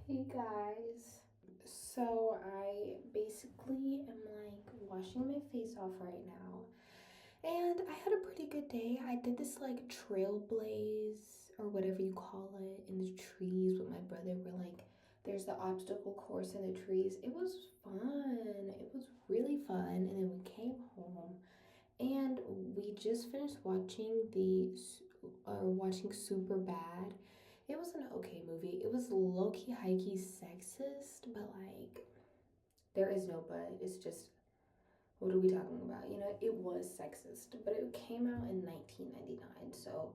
Hey guys. So I basically am like washing my face off right now. And I had a pretty good day. I did this like trailblaze or whatever you call it in the trees with my brother. We're like, there's the obstacle course in the trees. It was fun. It was really fun. And then we came home and we just finished watching Super Bad. It was an okay movie. It was low-key, high-key sexist, but like there is no but. It's just what are we talking about? It was sexist, but it came out in 1999, so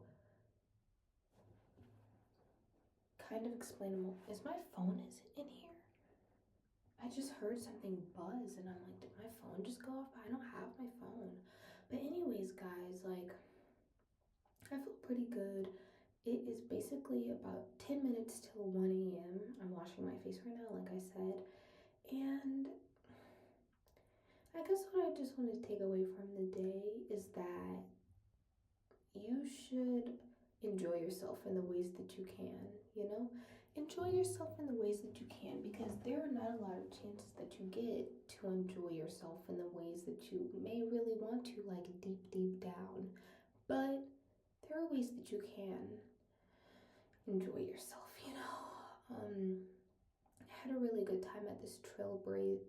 kind of explainable. Is my phone is in here? I just heard something buzz and I'm like, did my phone just go off? I don't have my phone. But anyways, guys, like I feel pretty good. It is basically about 10 minutes till 1 a.m. I'm washing my face right now, like I said. And I guess what I just want to take away from the day is that you should enjoy yourself in the ways that you can, Enjoy yourself in the ways that you can because there are not a lot of chances that you get to enjoy yourself in the ways that you may really want to, like deep, deep down. But there are ways that you can enjoy yourself. I had a really good time at this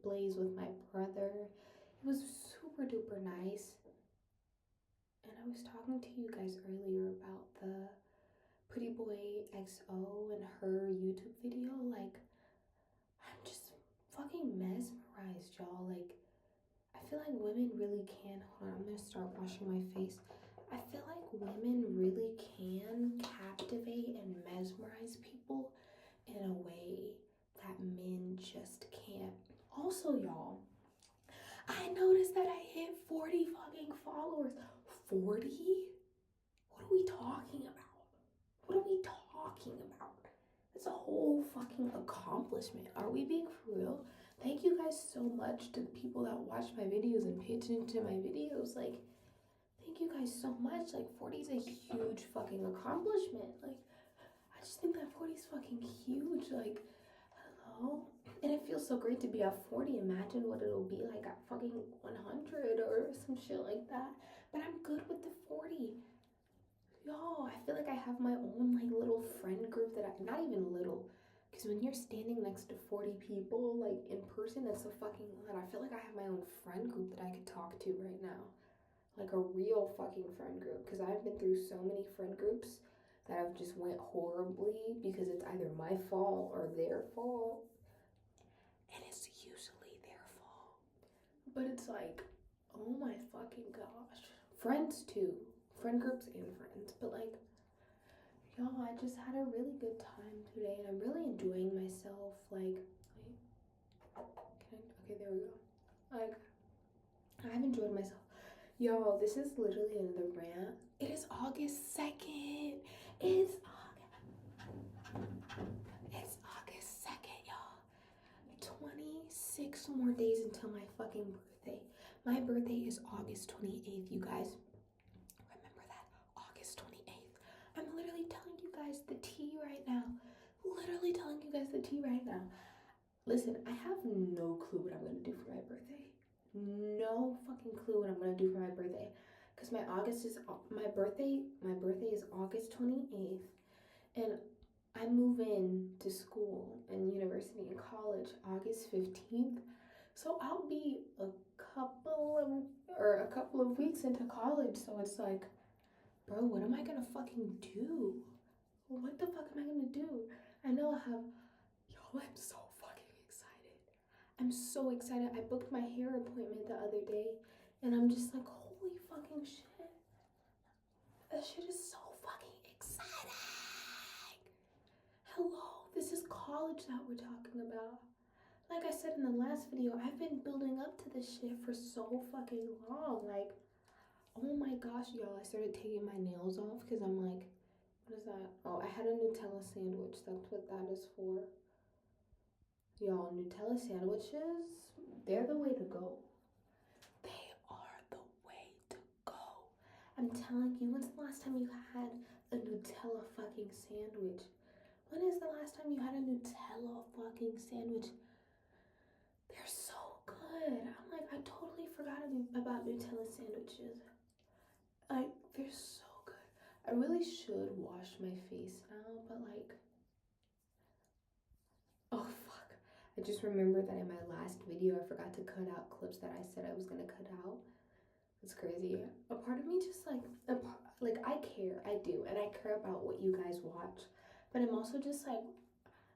blaze with my brother. It was super duper nice. And I was talking to you guys earlier about the Pretty Boy XO and her YouTube video. Like, I'm just fucking mesmerized, y'all. Like, I feel like women really can. Hold on, I'm gonna start washing my face. I feel like women really can captivate and mesmerize people in a way that men just can't. Also, y'all, I noticed that I hit 40 fucking followers. 40? What are we talking about? What are we talking about? That's a whole fucking accomplishment. Are we being for real? Thank you guys so much to the people that watch my videos and pay attention to my videos. Like, thank you guys so much. Like, 40 is a huge fucking accomplishment. Like, I just think that 40 is fucking huge. Like, hello? And it feels so great to be at 40. Imagine what it'll be like at fucking 100 or some shit like that. But I'm good with the 40. Yo, I feel like I have my own like little friend group that not even little, because when you're standing next to 40 people like in person, that's a fucking lot. I feel like I have my own friend group that I could talk to right now, like a real fucking friend group, because I've been through so many friend groups that have just went horribly because it's either my fault or their fault, and it's usually their fault. But it's like, oh my fucking gosh, friends too, friend groups and friends, but like, y'all, I just had a really good time today and I'm really enjoying myself. Like, wait, okay, there we go. Like, I've enjoyed myself. Y'all, this is literally another rant. It is August 2nd. It's August 2nd, y'all. 26 more days until my fucking birthday. My birthday is August 28th, you guys. Remember that, August 28th. I'm literally telling you guys the tea right now. Literally telling you guys the tea right now. Listen, I have no clue what I'm gonna do for my birthday. No fucking clue what I'm gonna do for my birthday. Cause my birthday is August 28th. And I move in to school and university and college August 15th. So I'll be a couple of weeks into college. So it's like, bro, what am I gonna fucking do? What the fuck am I gonna do? I know I have, y'all, I'm so fucking excited. I'm so excited. I booked my hair appointment the other day and I'm just like, holy fucking shit. That shit is so fucking exciting. Hello, this is college that we're talking about. Like I said in the last video, I've been building up to this shit for so fucking long. Like, oh my gosh, y'all, I started taking my nails off because I'm like, what is that? Oh, I had a Nutella sandwich. That's what that is for. Y'all, Nutella sandwiches, they're the way to go. They are the way to go. I'm telling you, when's the last time you had a Nutella fucking sandwich? when is the last time you had a Nutella fucking sandwich? They're so good. I'm like, I totally forgot about Nutella sandwiches. Like, they're so good. I really should wash my face now, but like, oh fuck. I just remembered that in my last video, I forgot to cut out clips that I said I was gonna cut out. It's crazy. A part of me just like I care, I do, and I care about what you guys watch. But I'm also just like,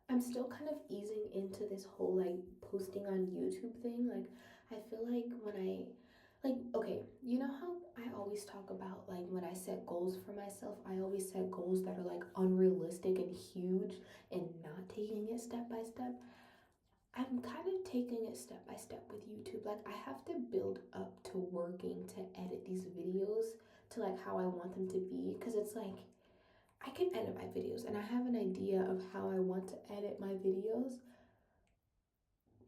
I'm still kind of easing into this whole like posting on YouTube thing. Like, I feel like when okay, you know how I always talk about like when I set goals for myself, I always set goals that are like unrealistic and huge and not taking it step by step. I'm kind of taking it step by step with YouTube. Like, I have to build up to working to edit these videos to like how I want them to be, because it's like I can edit my videos and I have an idea of how I want to edit my videos,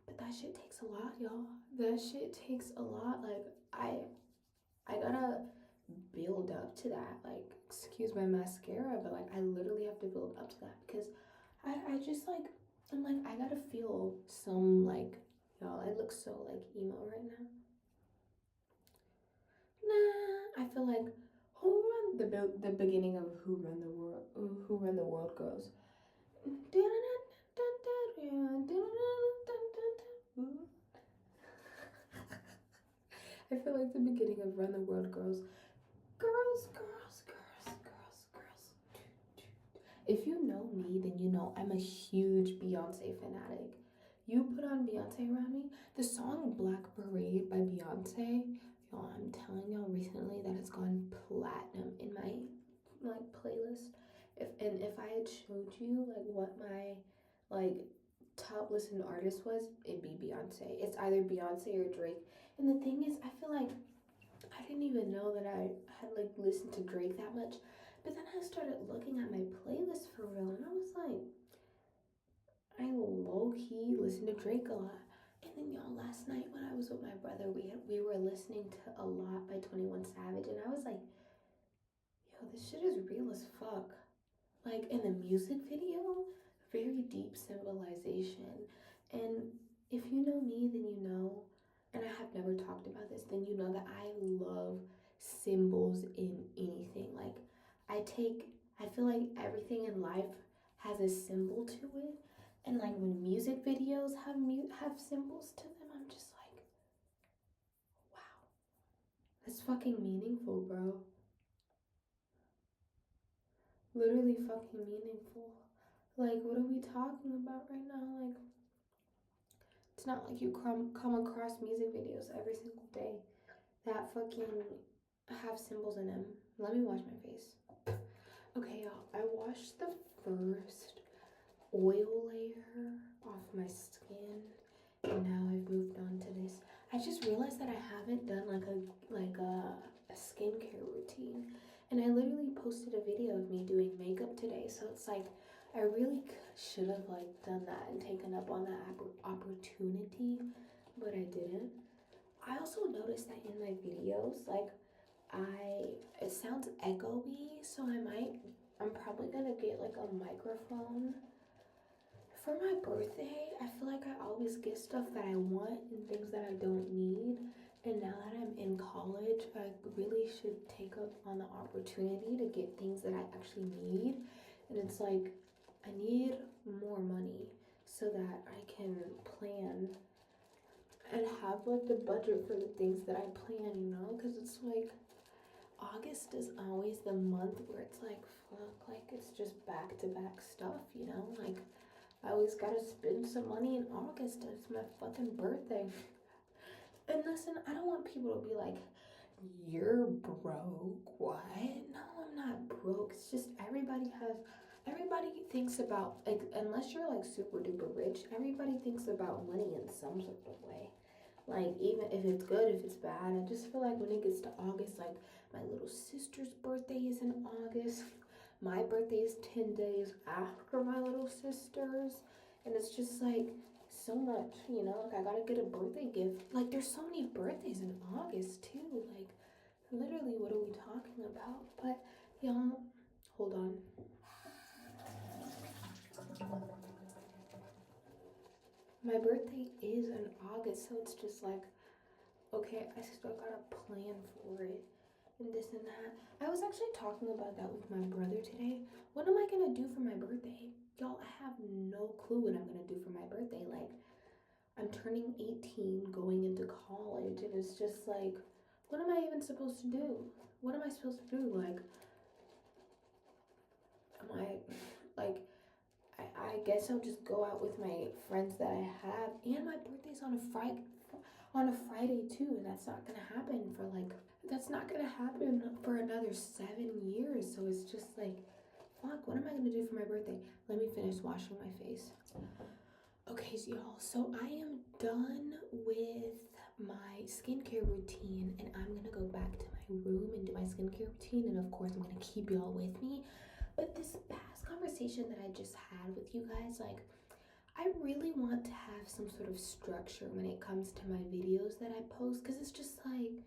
but that shit takes a lot, y'all. That shit takes a lot. Like, I gotta build up to that. Like, excuse my mascara, but like I literally have to build up to that, because I just like, I'm like, I gotta feel some like, y'all, I look so like emo right now. Nah, I feel like the beginning of Who Run the World goes. I feel like the beginning of Run the World goes, girls, girls, girls, girls, girls. If you know me, then you know I'm a huge Beyonce fanatic. You put on Beyonce around me, the song Black Parade by Beyonce, y'all, I'm telling y'all recently that it's gone platinum in my like playlist. If I had showed you like what my like top listened artist was, it'd be Beyonce. It's either Beyonce or Drake. And the thing is, I feel like I didn't even know that I had like listened to Drake that much. But then I started looking at my playlist for real, and I was like, I low-key listen to Drake a lot. And then y'all, last night when I was with my brother, we were listening to A Lot by 21 Savage, and I was like, yo, this shit is real as fuck. Like, in the music video, very deep symbolization. And if you know me, then you know, and I have never talked about this, then you know that I love symbols in anything. Like, I feel like everything in life has a symbol to it. And like when music videos have symbols to them, I'm just like, wow, that's fucking meaningful, bro. Literally fucking meaningful. Like, what are we talking about right now? Like, it's not like you come across music videos every single day that fucking have symbols in them. Let me wash my face. Okay, y'all, I washed the first oil layer off my skin, and now I've moved on to this. I just realized that I haven't done like a skincare routine, and I literally posted a video of me doing makeup today, so it's like I really should have like done that and taken up on that opportunity, but I didn't. I also noticed that in my videos, like it sounds echoey, so I'm probably gonna get like a microphone. For my birthday, I feel like I always get stuff that I want and things that I don't need. And now that I'm in college, I really should take up on the opportunity to get things that I actually need. And it's like, I need more money so that I can plan and have like the budget for the things that I plan, you know? Because it's like, August is always the month where it's like, fuck, like it's just back to back stuff, you know? Like, I always gotta spend some money in August. It's my fucking birthday. And listen, I don't want people to be like, you're broke. What? No, I'm not broke. It's just everybody thinks about, like, unless you're like super duper rich, everybody thinks about money in some sort of way. Like, even if it's good, if it's bad, I just feel like when it gets to August, like, my little sister's birthday is in August. My birthday is 10 days after my little sister's. And it's just like so much, you know? Like, I gotta get a birthday gift. Like, there's so many birthdays in August, too. Like, literally, what are we talking about? But, y'all, hold on. My birthday is in August, so it's just like, okay, I still gotta plan for it and this and that. I was actually talking about that with my brother today. What am I gonna do for my birthday? Y'all, I have no clue what I'm gonna do for my birthday. Like, I'm turning 18, going into college, and it's just like, what am I even supposed to do? What am I supposed to do? Like, am I, like, I guess I'll just go out with my friends that I have. And my birthday's on a Friday too, and that's not gonna happen for another 7 years. So it's just like, fuck, what am I gonna do for my birthday? Let me finish washing my face. Okay, so y'all, so I am done with my skincare routine, and I'm gonna go back to my room and do my skincare routine, and of course I'm gonna keep y'all with me. But this past conversation that I just had with you guys, like, I really want to have some sort of structure when it comes to my videos that I post, because it's just like,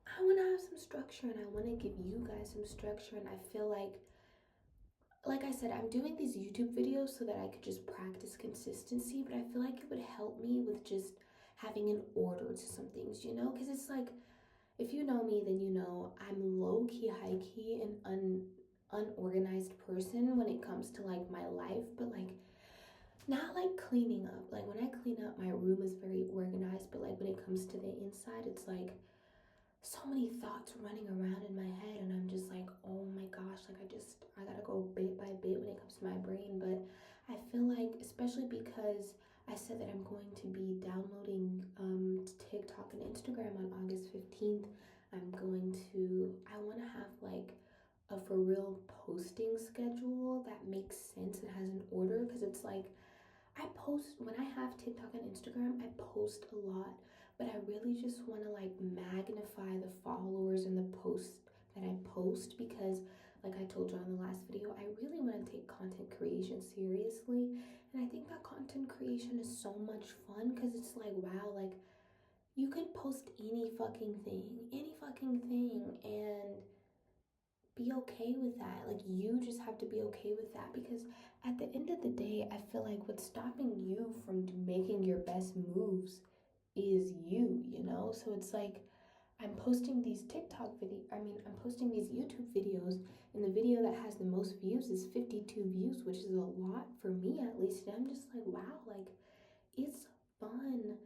I want to have some structure and I want to give you guys some structure. And I feel like I said, I'm doing these YouTube videos so that I could just practice consistency, but I feel like it would help me with just having an order to some things, you know? Because it's like, if you know me, then you know I'm low-key, high-key, and unorganized person when it comes to like my life, but like not like cleaning up. Like when I clean up, my room is very organized, but like when it comes to the inside, it's like so many thoughts running around in my head, and I'm just like, oh my gosh, like I gotta go bit by bit when it comes to my brain. But I feel like, especially because I said that I'm going to be downloading TikTok and Instagram on August 15th. I want to have like a for real posting schedule that makes sense and has an order, because it's like, when I have TikTok and Instagram, I post a lot, but I really just want to like magnify the followers and the posts that I post, because like I told you on the last video, I really want to take content creation seriously. And I think that content creation is so much fun, because it's like, wow, like you could post any fucking thing, and be okay with that. Like, you just have to be okay with that, because at the end of the day, I feel like what's stopping you from making your best moves is you know? So it's like, I'm posting these I'm posting these YouTube videos, and the video that has the most views is 52 views, which is a lot for me at least. And I'm just like, wow, like it's fun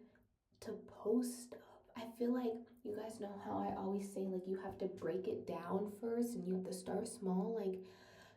to post stuff. I feel like, you guys know how I always say, like, you have to break it down first and you have to start small. Like,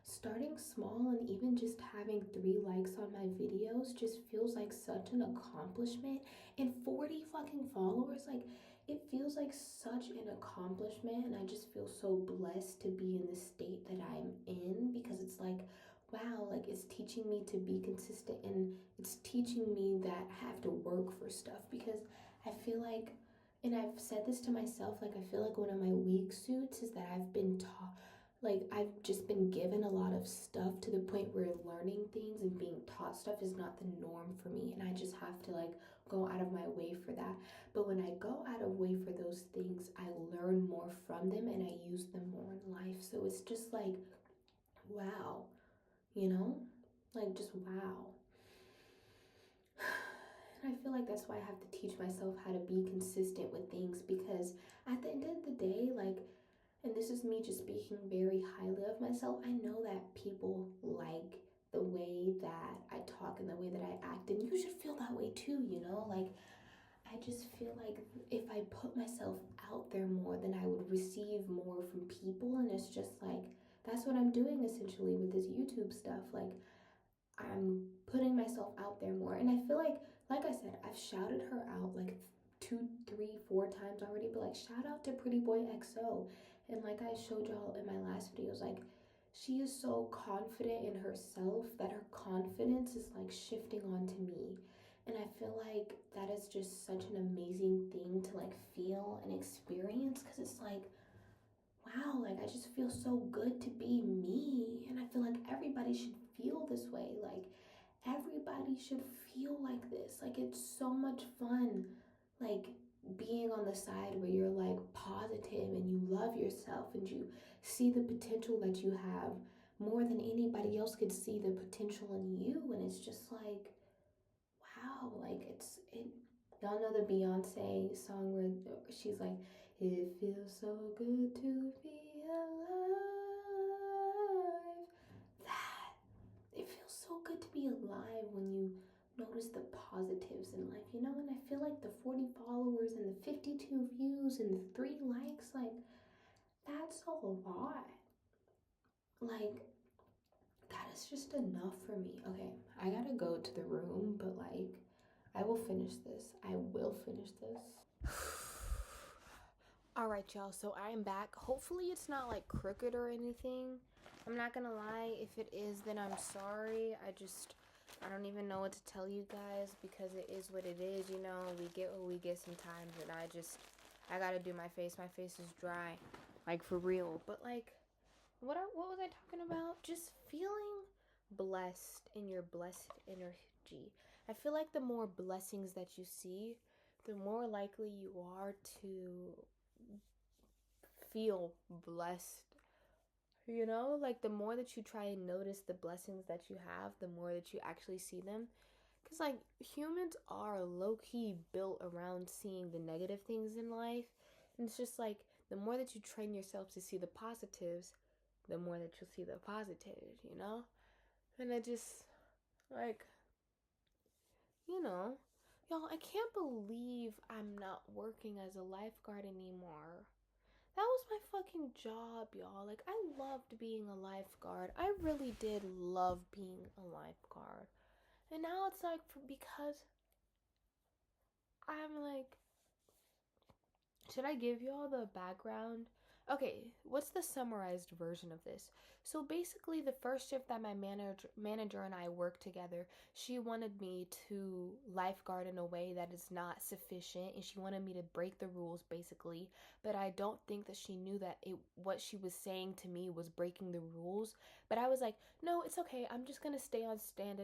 starting small and even just having 3 likes on my videos just feels like such an accomplishment. And 40 fucking followers, like, it feels like such an accomplishment. And I just feel so blessed to be in the state that I'm in, because it's like, wow, like it's teaching me to be consistent, and it's teaching me that I have to work for stuff. Because I feel like, and I've said this to myself, like I feel like one of my weak suits is that I've been taught, like I've just been given a lot of stuff to the point where learning things and being taught stuff is not the norm for me, and I just have to like go out of my way for that. But when I go out of way for those things, I learn more from them and I use them more in life. So it's just like, wow, you know, like just wow. And I feel like that's why I have to teach myself how to be consistent with things, because at the end of the day, like, and this is me just speaking very highly of myself, I know that people like the way that I talk and the way that I act, and you should feel that way too, you know? Like, I just feel like if I put myself out there more, then I would receive more from people. And it's just like, that's what I'm doing essentially with this YouTube stuff. Like, I'm putting myself out there more. And I feel like I said, I've shouted her out like 2, 3, 4 times already, but like, shout out to Pretty Boy XO. And like I showed y'all in my last videos, like, she is so confident in herself that her confidence is like shifting onto me. And I feel like that is just such an amazing thing to like feel and experience, because it's like, wow, like I just feel so good to be me. And I feel like everybody should feel this way. Like, everybody should feel like this. Like, it's so much fun, like being on the side where you're like positive and you love yourself and you see the potential that you have, more than anybody else could see the potential in you. And it's just like, wow, like y'all know the Beyonce song where she's like, it feels so good to be alive. That, it feels so good to be alive when you notice the positives in life, you know? And I feel like the 40 followers and the 52 views and the 3 likes, like, that's a lot. Like, that is just enough for me. Okay, I gotta go to the room, but like, I will finish this. I will finish this. All right, y'all. So I am back. Hopefully, it's not like crooked or anything. I'm not gonna lie. If it is, then I'm sorry. I don't even know what to tell you guys because it is what it is. You know, we get what we get sometimes, and I gotta do my face. My face is dry, like for real. But like, what was I talking about? Just feeling blessed in your blessed energy. I feel like the more blessings that you see, the more likely you are to feel blessed. You know, like the more that you try and notice the blessings that you have, the more that you actually see them. Because, like, humans are low key built around seeing the negative things in life. And it's just like the more that you train yourself to see the positives, the more that you'll see the positives, you know? And I just, like, you know, y'all, I can't believe I'm not working as a lifeguard anymore. That was my fucking job, y'all. Like, I loved being a lifeguard. I really did love being a lifeguard. And now it's like, because I'm like, should I give you all the background? Okay, what's the summarized version of this? So basically, the first shift that my manager and I worked together, she wanted me to lifeguard in a way that is not sufficient, and she wanted me to break the rules, basically. But I don't think that she knew that what she was saying to me was breaking the rules. But I was like, no, it's okay. I'm just gonna stay on stand,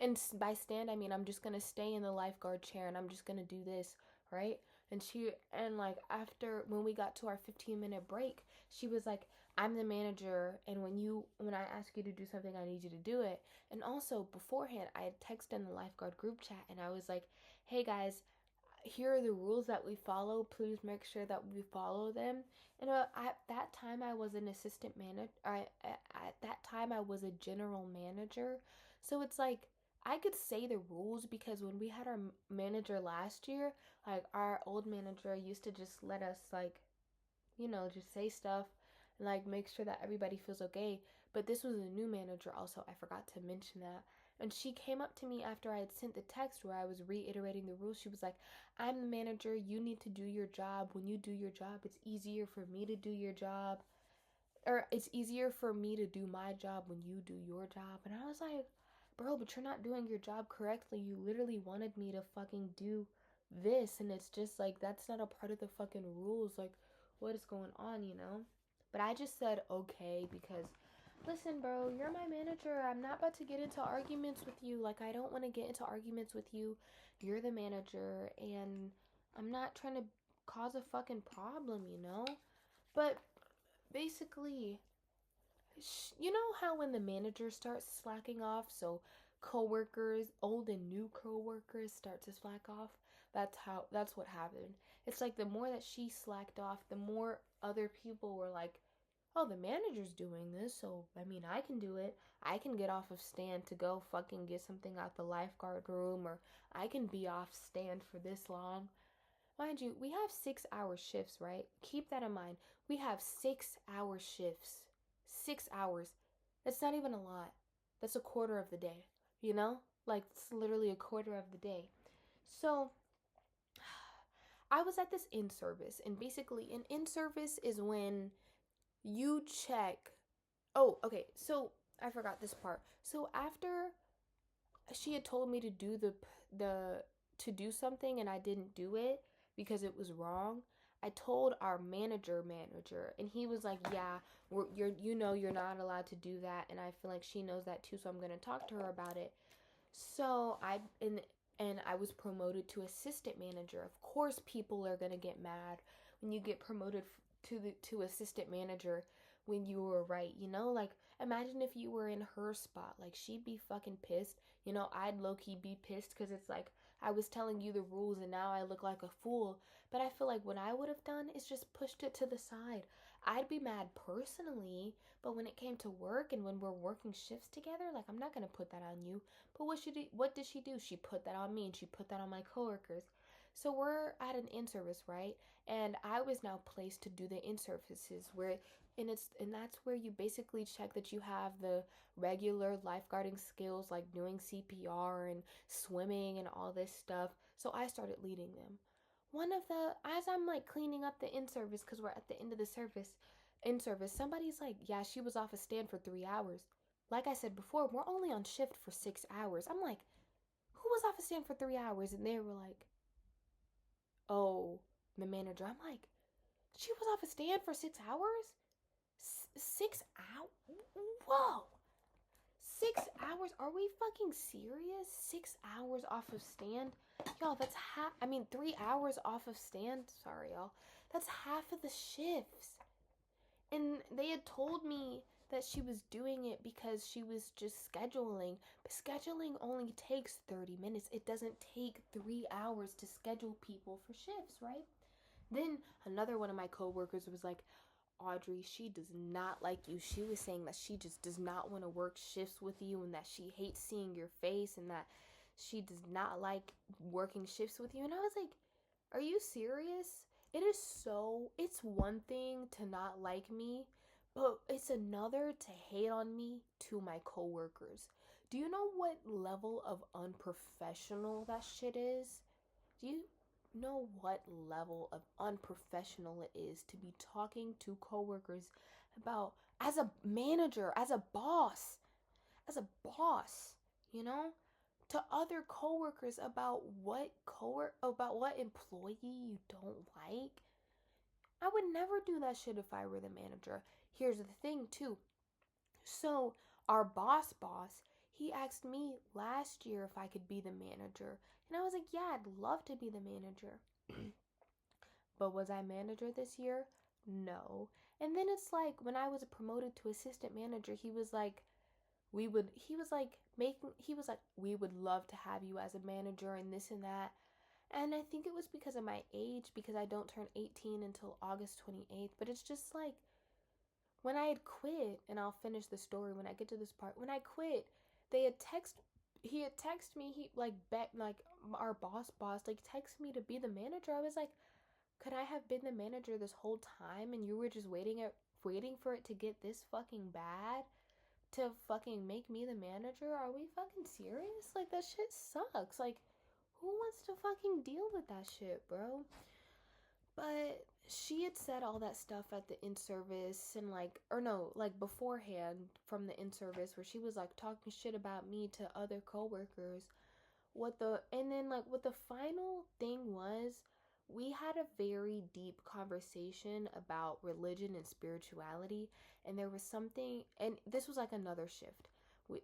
and by stand I mean I'm just gonna stay in the lifeguard chair, and I'm just gonna do this, right? And like after when we got to our 15-minute break, she was like, I'm the manager, and when I ask you to do something, I need you to do it. And also beforehand, I had texted in the lifeguard group chat, and I was like, hey guys, here are the rules that we follow. Please make sure that we follow them. And at that time, I was an assistant manager. At that time, I was a general manager. So it's like I could say the rules because when we had our manager last year, like our old manager used to just let us like, you know, just say stuff and like make sure that everybody feels okay. But this was a new manager also. I forgot to mention that. And she came up to me after I had sent the text where I was reiterating the rules. She was like, I'm the manager. You need to do your job. When you do your job, it's easier for me to do your job. Or it's easier for me to do my job when you do your job. And I was like, bro, but you're not doing your job correctly. You literally wanted me to fucking do this. And it's just like, that's not a part of the fucking rules. Like, what is going on, you know? But I just said okay because, listen, bro, you're my manager. I'm not about to get into arguments with you. Like, I don't want to get into arguments with you. You're the manager, and I'm not trying to cause a fucking problem, you know? But basically, you know how when the manager starts slacking off, so coworkers, old and new coworkers start to slack off? That's what happened. It's like the more that she slacked off, the more other people were like, oh, the manager's doing this, so I mean, I can do it. I can get off of stand to go fucking get something out the lifeguard room, or I can be off stand for this long. Mind you, we have 6-hour shifts, right? Keep that in mind. We have 6-hour shifts. 6 hours. That's not even a lot. That's a quarter of the day, you know? Like, it's literally a quarter of the day. So, I was at this in-service, and basically, an in-service is when you check. Oh, okay, so I forgot this part. So, after she had told me to do to do something and I didn't do it because it was wrong, I told our manager, and he was like, "Yeah, you're not allowed to do that." And I feel like she knows that too, so I'm gonna talk to her about it. So and I was promoted to assistant manager. Of course, people are gonna get mad when you get promoted to assistant manager when you were right, you know, like Imagine if you were in her spot. Like, she'd be fucking pissed. You know, I'd low-key be pissed because it's like I was telling you the rules and now I look like a fool. But I feel like what I would have done is just pushed it to the side. I'd be mad personally, but when it came to work and when we're working shifts together, like, I'm not gonna put that on you. But what did she do? She put that on me and she put that on my coworkers. So we're at an in-service, right? And I was now placed to do the in-services where and that's where you basically check that you have the regular lifeguarding skills like doing CPR and swimming and all this stuff. So I started leading them. As I'm like cleaning up the in-service because we're at the end of the service, in-service, somebody's like, yeah, she was off a stand for 3 hours. Like I said before, we're only on shift for 6 hours. I'm like, who was off a stand for 3 hours? And they were like, oh, the manager. I'm like, she was off a stand for 6 hours? 6 hours? Whoa! 6 hours? Are we fucking serious? 6 hours off of stand? Y'all, that's 3 hours off of stand. Sorry, y'all. That's half of the shifts. And they had told me that she was doing it because she was just scheduling. But scheduling only takes 30 minutes. It doesn't take 3 hours to schedule people for shifts, right? Then another one of my coworkers was like, Audrey, she does not like you. She was saying that she just does not want to work shifts with you and that she hates seeing your face and that she does not like working shifts with you. And I was like, are you serious? It's one thing to not like me, but it's another to hate on me to my coworkers. Do you know what level of unprofessional that shit is? Do you know what level of unprofessional it is to be talking to coworkers about as a manager, as a boss, you know, to other coworkers about about what employee you don't like? I would never do that shit if I were the manager. Here's the thing too. So, our boss, he asked me last year if I could be the manager. And I was like, yeah, I'd love to be the manager. But was I manager this year? No. And then it's like when I was promoted to assistant manager, he was like, we would love to have you as a manager and this and that. And I think it was because of my age, because I don't turn 18 until August 28th. But it's just like, when I had quit, and I'll finish the story when I get to this part. When I quit, he had texted me, our boss, like, text me to be the manager. I was like, could I have been the manager this whole time and you were just waiting for it to get this fucking bad to fucking make me the manager? Are we fucking serious? Like, that shit sucks. Like, who wants to fucking deal with that shit, bro? But she had said all that stuff at the in-service and like beforehand from the in-service where she was like talking shit about me to other coworkers. What the final thing was, we had a very deep conversation about religion and spirituality, and there was something, and this was like another shift.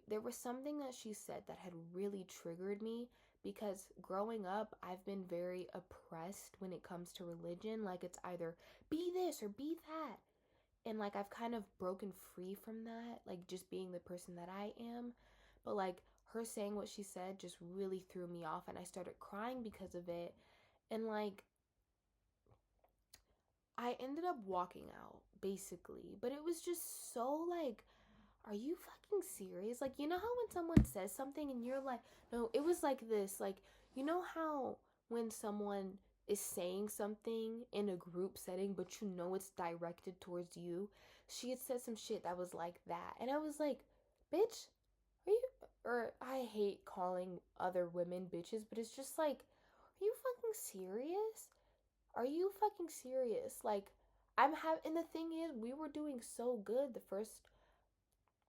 There was something that she said that had really triggered me because growing up, I've been very oppressed when it comes to religion. Like, it's either be this or be that. And like, I've kind of broken free from that, like just being the person that I am. But like, her saying what she said just really threw me off, and I started crying because of it. And like, I ended up walking out basically, but it was just so like, are you fucking serious? Like, you know how when someone says something and you're like, no, it was like this. Like, you know how when someone is saying something in a group setting, but you know it's directed towards you? She had said some shit that was like that. And I was like, bitch, are you, or I hate calling other women bitches, but it's just like, are you fucking serious? Are you fucking serious? Like, and the thing is, we were doing so good the first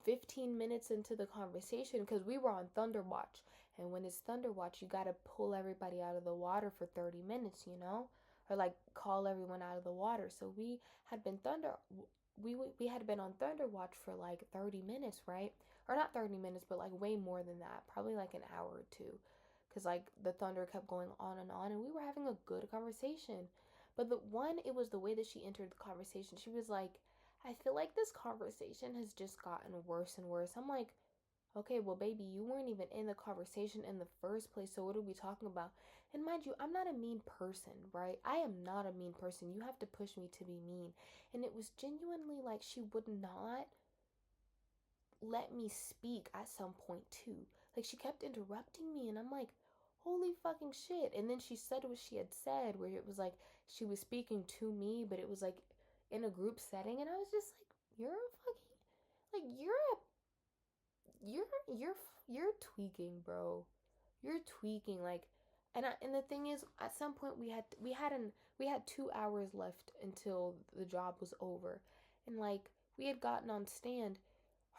15 minutes into the conversation because we were on Thunder Watch. And when it's Thunder Watch, you gotta pull everybody out of the water for 30 minutes, you know? Or like call everyone out of the water. So had been we had been on Thunder Watch for like 30 minutes, right? Or not 30 minutes, but like way more than that. Probably like an hour or two. Because like the thunder kept going on, and we were having a good conversation. But it was the way that she entered the conversation. She was like, I feel like this conversation has just gotten worse and worse. I'm like, okay, well, baby, you weren't even in the conversation in the first place, so what are we talking about? And mind you, I'm not a mean person, right? I am not a mean person. You have to push me to be mean. And it was genuinely like she would not let me speak at some point, too. Like, she kept interrupting me, and I'm like, holy fucking shit. And then she said what she had said, where it was like she was speaking to me, but it was like in a group setting, and I was just like, you're a fucking, like, you're tweaking, bro. You're tweaking, like, and the thing is, at some point we had 2 hours left until the job was over, and like we had gotten on stand.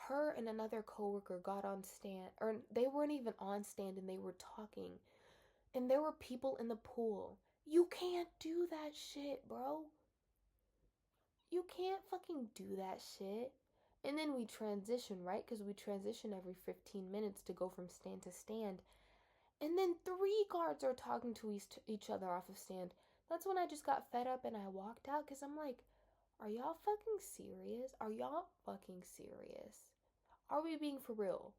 Her and another coworker got on stand, or they weren't even on stand, and they were talking, and there were people in the pool. You can't do that shit, bro. You can't fucking do that shit. And then we transition, right? Because we transition every 15 minutes to go from stand to stand. And then 3 guards are talking to each other off of stand. That's when I just got fed up and I walked out because I'm like, are y'all fucking serious? Are y'all fucking serious? Are we being for real?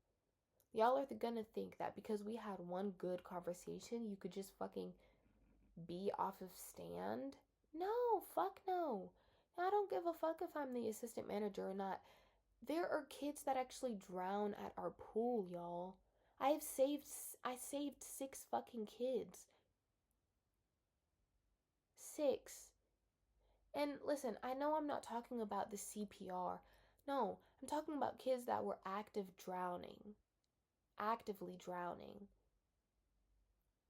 Y'all are gonna think that because we had one good conversation, you could just fucking be off of stand? No, fuck no. I don't give a fuck if I'm the assistant manager or not. There are kids that actually drown at our pool, y'all. I saved 6 fucking kids. 6. And listen, I know I'm not talking about the CPR. No, I'm talking about kids that were actively drowning.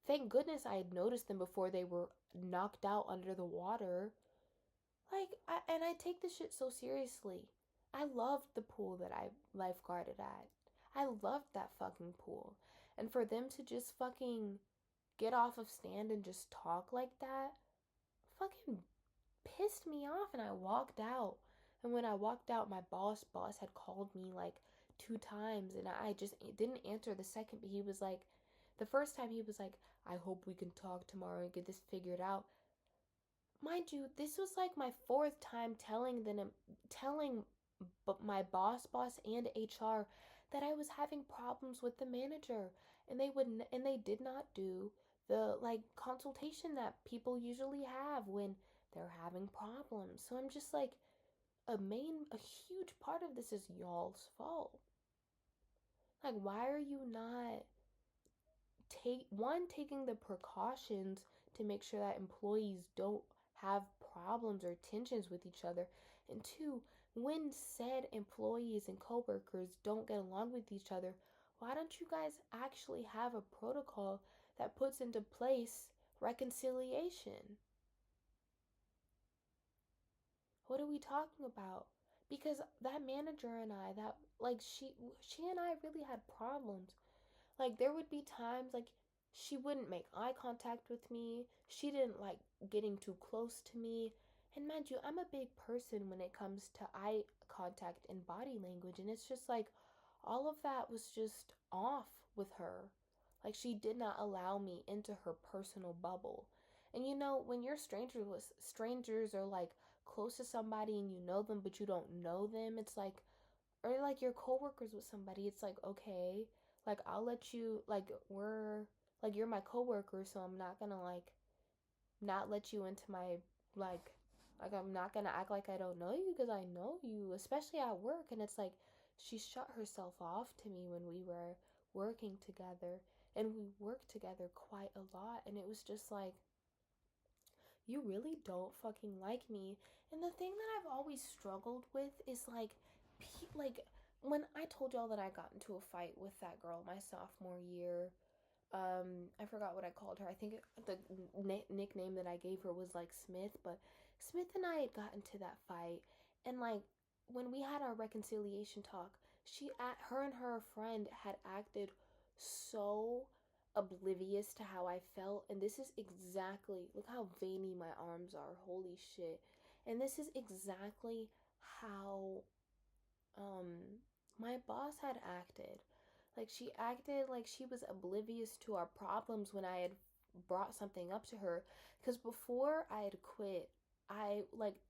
Thank goodness I had noticed them before they were knocked out under the water. Like, and I take this shit so seriously. I loved the pool that I lifeguarded at. I loved that fucking pool. And for them to just fucking get off of stand and just talk like that fucking pissed me off, and I walked out. And when I walked out, my boss had called me like 2 times, and I just didn't answer the second. But he was like, the first time he was like, I hope we can talk tomorrow and get this figured out. Mind you, this was like my 4th time telling my boss and HR that I was having problems with the manager, and they did not do the like consultation that people usually have when they're having problems. So I'm just like, a huge part of this is y'all's fault. Like, why are you not taking the precautions to make sure that employees don't have problems or tensions with each other, and 2, when said employees and coworkers don't get along with each other, why don't you guys actually have a protocol that puts into place reconciliation? What are we talking about? Because that manager and I, that like she and I really had problems. Like, there would be times like she wouldn't make eye contact with me. She didn't like getting too close to me. And mind you, I'm a big person when it comes to eye contact and body language, and it's just like all of that was just off with her. Like, she did not allow me into her personal bubble. And you know, when you're strangers are like close to somebody and you know them but you don't know them, it's like, or like you're coworkers with somebody, it's like, okay, like I'll let you, like, you're my coworker, so I'm not gonna like not let you into my like I'm not gonna act like I don't know you because I know you, especially at work. And it's like she shut herself off to me when we were working together, and we worked together quite a lot, and it was just like, you really don't fucking like me. And the thing that I've always struggled with is like, like when I told y'all that I got into a fight with that girl my sophomore year, I forgot what I called her. I think the nickname that I gave her was like Smith, but Smith and I had gotten to that fight, and like when we had our reconciliation talk, her and her friend had acted so oblivious to how I felt, and this is exactly, look how veiny my arms are, holy shit. And this is exactly how my boss had acted. Like, she acted like she was oblivious to our problems when I had brought something up to her. Because before I had quit,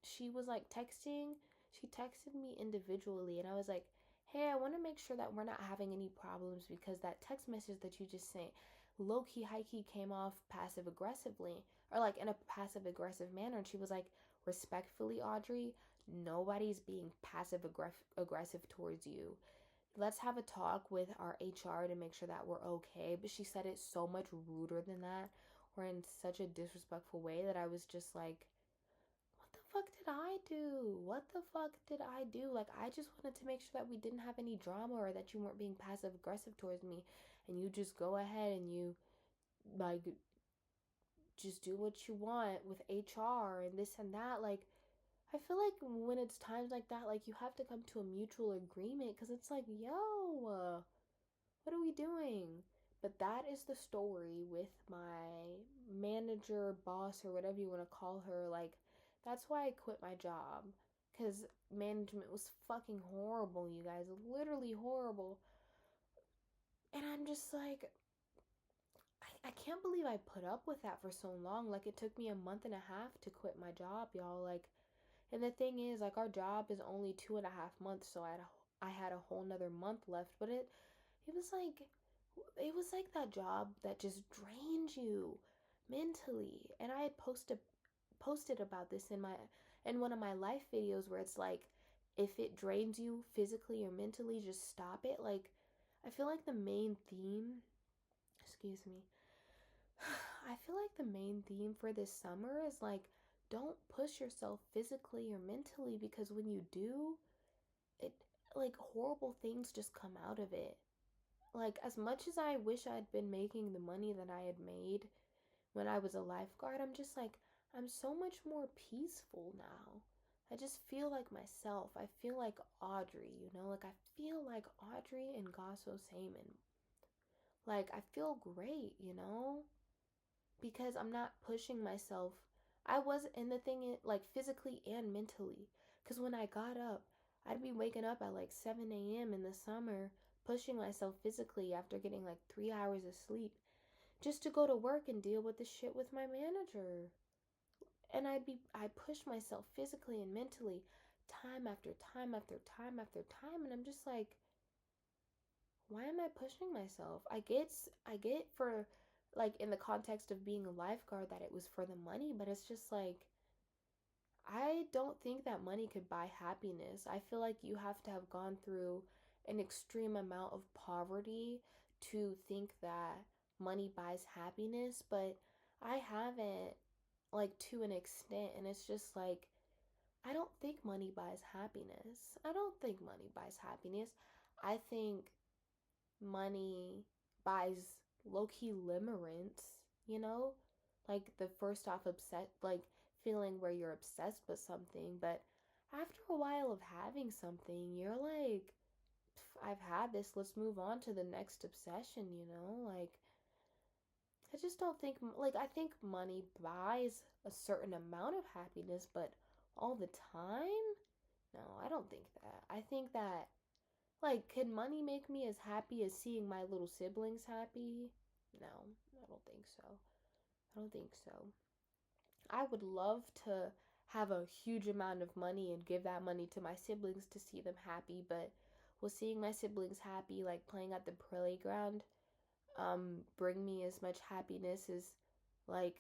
she was like texting. She texted me individually, and I was like, hey, I want to make sure that we're not having any problems because that text message that you just sent, low key, high key, came off passive aggressively, or like in a passive aggressive manner. And she was like, respectfully, Audrey, nobody's being passive aggressive towards you. Let's have a talk with our HR to make sure that we're okay. But she said it so much ruder than that, or in such a disrespectful way, that I was just like, what the fuck did I do? What the fuck did I do? Like, I just wanted to make sure that we didn't have any drama or that you weren't being passive aggressive towards me. And you just go ahead and you, like, just do what you want with HR and this and that. Like, I feel like when it's times like that, like, you have to come to a mutual agreement because it's like, yo, what are we doing? But that is the story with my manager, boss, or whatever you want to call her. Like, that's why I quit my job. Because management was fucking horrible, you guys. Literally horrible. And I'm just like, I can't believe I put up with that for so long. Like, it took me a month and a half to quit my job, y'all. Like, and the thing is, like, our job is only 2.5 months, so I had a whole nother month left. But it was like, it was like that job that just drains you mentally. And I had posted about this in one of my life videos, where it's like, if it drains you physically or mentally, just stop it. Like, I feel like the main theme, excuse me, I feel like the main theme for this summer is like, don't push yourself physically or mentally, because when you do, it, like, horrible things just come out of it. Like, as much as I wish I'd been making the money that I had made when I was a lifeguard, I'm just like, I'm so much more peaceful now. I just feel like myself. I feel like Audrey, you know? Like, I feel like Audrey Ngasseu Samen. Like, I feel great, you know? Because I'm not pushing myself. I was, and the thing is, like, physically and mentally. Because when I got up, I'd be waking up at like 7 a.m. in the summer, pushing myself physically after getting like 3 hours of sleep, just to go to work and deal with the shit with my manager. And I pushed myself physically and mentally time after time after time after time. And I'm just like, why am I pushing myself? I get for, like, in the context of being a lifeguard, that it was for the money, but it's just like, I don't think that money could buy happiness. I feel like you have to have gone through an extreme amount of poverty to think that money buys happiness, but I haven't, like, to an extent, and it's just like, I don't think money buys happiness. I don't think money buys happiness. I think money buys low-key limerence, you know? Like, the first off upset, like, feeling where you're obsessed with something, but after a while of having something, you're like, I've had this, let's move on to the next obsession, you know? Like, I just don't think, like, I think money buys a certain amount of happiness, but all the time? No, I don't think that. I think that, like, can money make me as happy as seeing my little siblings happy? No, I don't think so. I don't think so. I would love to have a huge amount of money and give that money to my siblings to see them happy, but will seeing my siblings happy, like playing at the playground, bring me as much happiness as, like,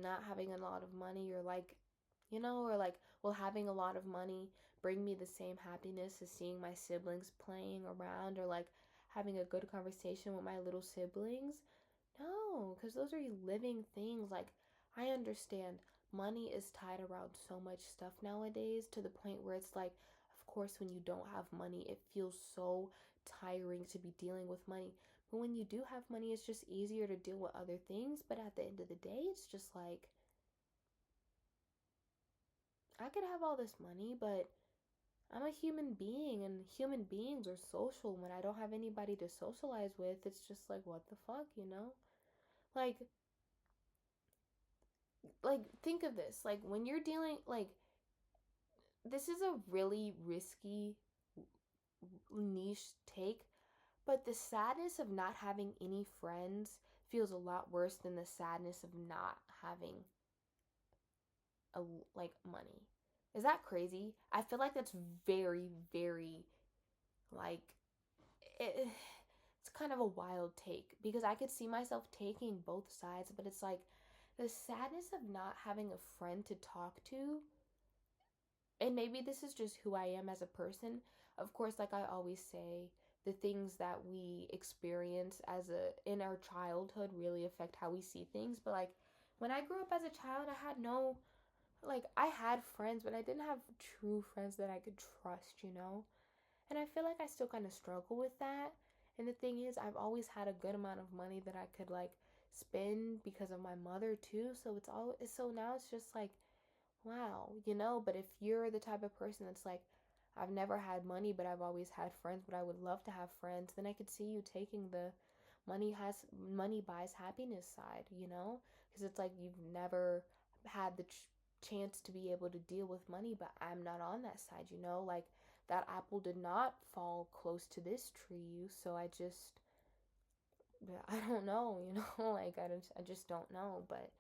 not having a lot of money, or like, you know, or like, will having a lot of money bring me the same happiness as seeing my siblings playing around, or like having a good conversation with my little siblings? No, because those are living things. Like, I understand money is tied around so much stuff nowadays, to the point where it's like, of course, when you don't have money, it feels so tiring to be dealing with money. But when you do have money, it's just easier to deal with other things. But at the end of the day, it's just like, I could have all this money, but I'm a human being, and human beings are social. When I don't have anybody to socialize with, it's just like, what the fuck, you know? Like, think of this. Like, when you're dealing, like, this is a really risky niche take, but the sadness of not having any friends feels a lot worse than the sadness of not having a, like, money. Is that crazy? I feel like that's very, very, like, it's kind of a wild take because I could see myself taking both sides, but it's like the sadness of not having a friend to talk to, and maybe this is just who I am as a person. Of course, like I always say, the things that we experience as a in our childhood really affect how we see things, but like when I grew up as a child, I had no, like, I had friends, but I didn't have true friends that I could trust, you know? And I feel like I still kind of struggle with that. And the thing is, I've always had a good amount of money that I could like spend because of my mother too. So it's all so now it's just like, wow, you know, but if you're the type of person that's like, I've never had money, but I've always had friends, but I would love to have friends, then I could see you taking the money buys happiness side, you know? Because it's like you've never had the chance to be able to deal with money, but I'm not on that side, you know? Like that apple did not fall close to this tree, so I don't know, you know? Like I just don't know, but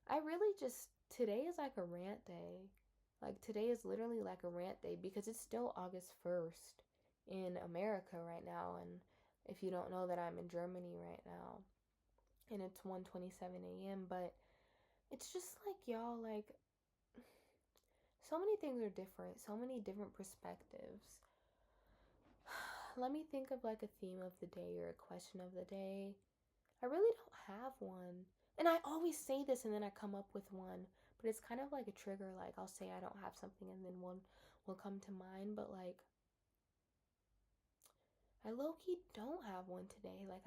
I really just today is like a rant day. Like today is literally like a rant day because it's still August 1st in America right now, and if you don't know that I'm in Germany right now and it's 1:27 a.m., but it's just like y'all like so many things are different, so many different perspectives. Let me think of like a theme of the day or a question of the day. I really don't have one. And I always say this and then I come up with one, but it's kind of like a trigger. Like I'll say I don't have something and then one will come to mind, but like I low key don't have one today. Like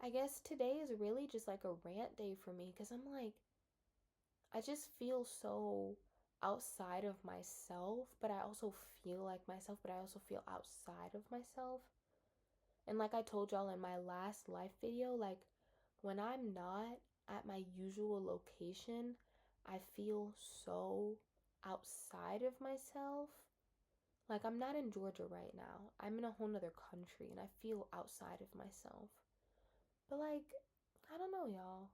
I guess today is really just like a rant day for me because I'm like I just feel so outside of myself, but I also feel like myself, but I also feel outside of myself. And like I told y'all in my last life video, like when I'm not at my usual location, I feel so outside of myself. Like I'm not in Georgia right now. I'm in a whole nother country and I feel outside of myself. But like, I don't know, y'all.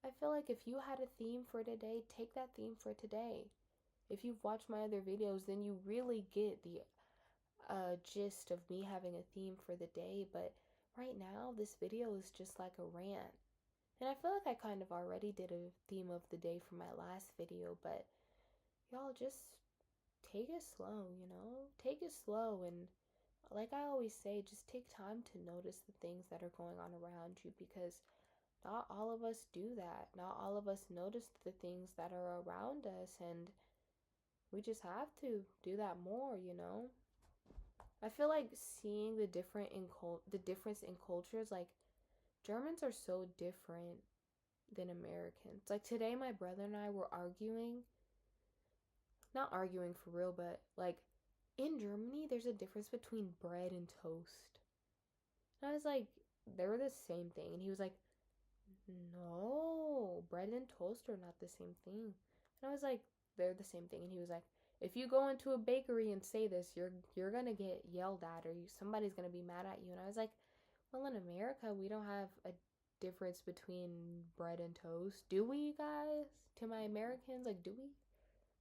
I feel like if you had a theme for today, take that theme for today. If you've watched my other videos, then you really get the gist of me having a theme for the day. But right now, this video is just like a rant. And I feel like I kind of already did a theme of the day for my last video, but y'all just take it slow, you know? Take it slow and like I always say, just take time to notice the things that are going on around you because not all of us do that. Not all of us notice the things that are around us and we just have to do that more, you know? I feel like seeing the difference in cultures, like Germans are so different than Americans. Like today my brother and I were arguing, not arguing for real, but like in Germany there's a difference between bread and toast. And I was like, they're the same thing. And he was like, no, bread and toast are not the same thing. And I was like, they're the same thing. And he was like, if you go into a bakery and say this, you're gonna get yelled at or somebody's gonna be mad at you. And I was like, well, in America, we don't have a difference between bread and toast, do we, guys? To my Americans, like, do we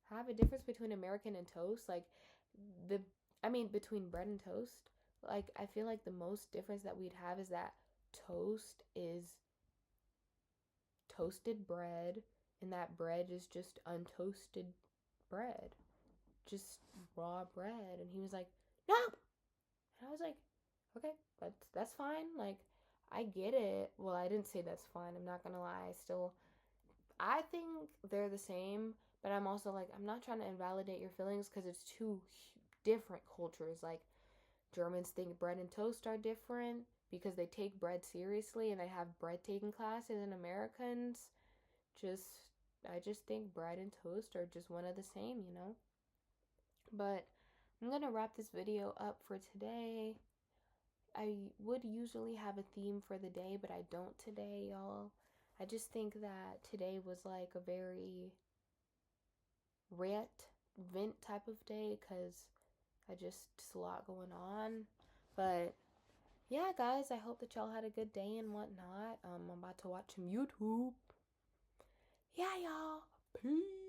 have a difference between American and toast? Like, the, I mean, between bread and toast. Like, I feel like the most difference that we'd have is that toast is toasted bread, and that bread is just untoasted bread, just raw bread. And he was like, no. And I was like, okay, that's fine. Like, I get it. Well, I didn't say that's fine. I'm not gonna lie. I think they're the same, but I'm also like, I'm not trying to invalidate your feelings because it's two different cultures. Like, Germans think bread and toast are different because they take bread seriously and they have bread taking classes, and Americans just, I just think bread and toast are just one of the same, you know? But I'm gonna wrap this video up for today. I would usually have a theme for the day, but I don't today, y'all. I just think that today was like a very rant, vent type of day because just a lot going on. But yeah, guys, I hope that y'all had a good day and whatnot. I'm about to watch some YouTube. Yeah, y'all. Peace.